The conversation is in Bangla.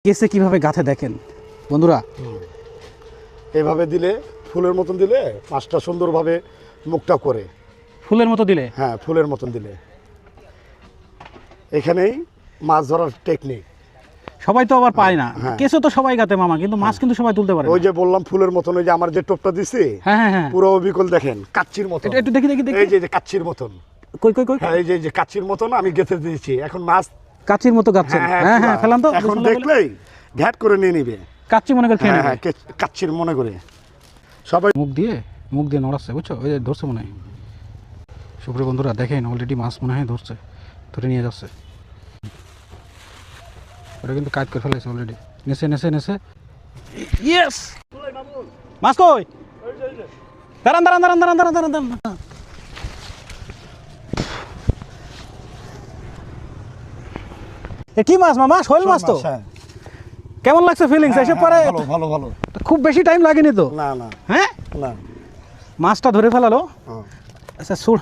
কেসে কিভাবে গাঁথে দেখেন বন্ধুরা। এইভাবে দিলে ফুলের মতন দিলে মাছটা সুন্দরভাবে মুখটা করে। ফুলের মতো দিলে? হ্যাঁ, ফুলের মতন দিলে। এখানেই মাছ ধরার টেকনিক। সবাই তো আবার পায় না, হ্যাঁ। কেসও তো সবাই গাঁথে মামা, কিন্তু মাছ কিন্তু সবাই তুলতে পারে না। ওই যে বললাম ফুলের মতন, ওই যে আমার যে টোপটা দিছি, হ্যাঁ হ্যাঁ হ্যাঁ, পুরো অবিকল দেখেন কাচ্চির মতন। একটু দেখি দেখি দেখি। এই যে কাচ্চির মতন। কই কই কই, হ্যাঁ, এই যে কাচ্চির মতন আমি গেঁথে দিয়েছি। এখন মাছ কাচির মতো গাঁথছেন? হ্যাঁ হ্যাঁ, ফেলান তো। এখন দেখলেই ঘ্যাট করে নিয়ে নিবে। কাচ্চি মনে করে খেয়ে হ্যাঁ নেবে। হ্যাঁ, কাচ্চির মনে করে সবাই। মুখ দিয়ে নড়াচ্ছে, বুঝছো? ওই যে ধরছে মনে হয়। সুপ্রিয় বন্ধুরা দেখেন, অলরেডি মাছ মনে হয় ধরে নিয়ে যাচ্ছে। ওটা কিন্তু কাজ করে ফেলেছে অলরেডি। নেছে ইয়েস। মাছ কই? দাঁড়ান। এ কি মাছ মামা? শোল মাছ তো? হ্যাঁ, কেমন লাগছে ফিলিংস এসে পরে? ভালো ভালো। খুব বেশি টাইম লাগেনি তো? না না হ্যাঁ, না। মাছটা ধরে ফেলালো। হ্যাঁ। আচ্ছা, সুর